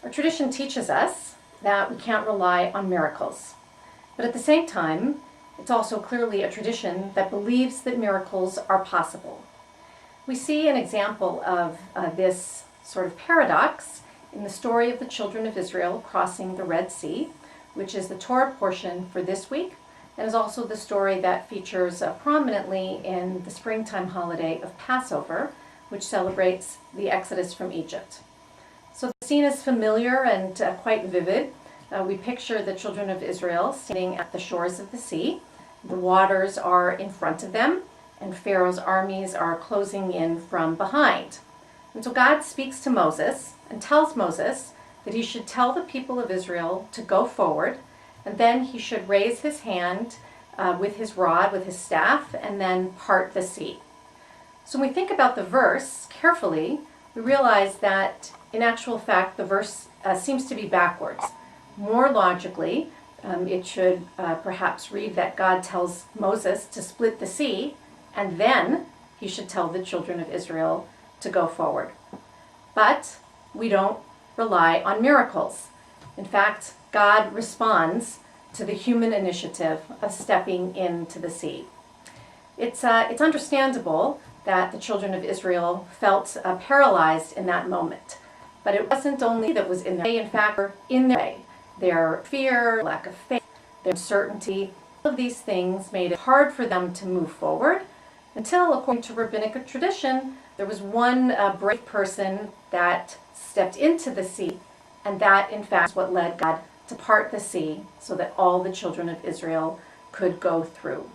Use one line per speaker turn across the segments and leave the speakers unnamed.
Our tradition teaches us that we can't rely on miracles. But at the same time, it's also clearly a tradition that believes that miracles are possible. We see an example of this sort of paradox in the story of the children of Israel crossing the Red Sea, which is the Torah portion for this week, and is also the story that features prominently in the springtime holiday of Passover, which celebrates the Exodus from Egypt. So the scene is familiar and quite vivid. We picture the children of Israel standing at the shores of the sea. The waters are in front of them, and Pharaoh's armies are closing in from behind. And so God speaks to Moses and tells Moses that he should tell the people of Israel to go forward, and then he should raise his hand with his rod, with his staff, and then part the sea. So when we think about the verse carefully, we realize that in actual fact the verse seems to be backwards. More logically, it should perhaps read that God tells Moses to split the sea, and then he should tell the children of Israel to go forward. But we don't rely on miracles. In fact, God responds to the human initiative of stepping into the sea. It's understandable that the children of Israel felt paralyzed in that moment. But it wasn't only that was in their way, in fact, in their way. Their fear, lack of faith, their uncertainty, all of these things made it hard for them to move forward until, according to rabbinic tradition, there was one brave person that stepped into the sea, and that, in fact, is what led God to part the sea so that all the children of Israel could go through.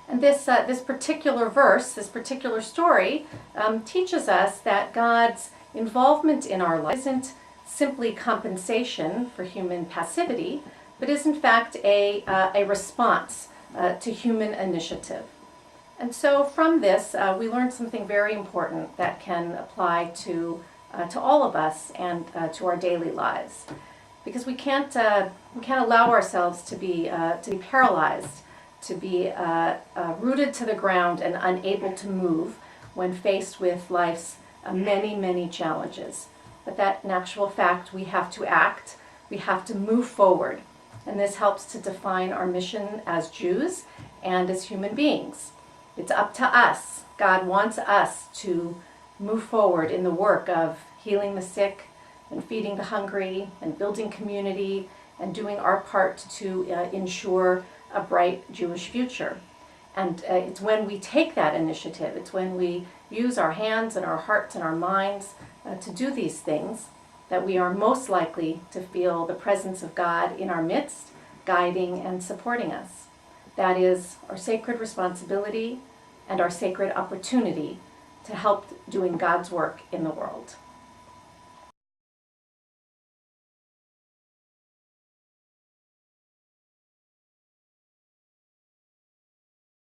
And this particular verse, this particular story, teaches us that God's involvement in our lives isn't simply compensation for human passivity, but is in fact a response to human initiative. And so from this, we learn something very important that can apply to all of us and to our daily lives, because we can't allow ourselves to be paralyzed, to be rooted to the ground and unable to move when faced with life's many challenges. But that in actual fact we have to act, we have to move forward, and this helps to define our mission as Jews and as human beings. It's up to us. God wants us to move forward in the work of healing the sick and feeding the hungry and building community and doing our part to ensure a bright Jewish future. And it's when we take that initiative, it's when we use our hands and our hearts and our minds to do these things, that we are most likely to feel the presence of God in our midst, guiding and supporting us. That is our sacred responsibility and our sacred opportunity to help doing God's work in the world.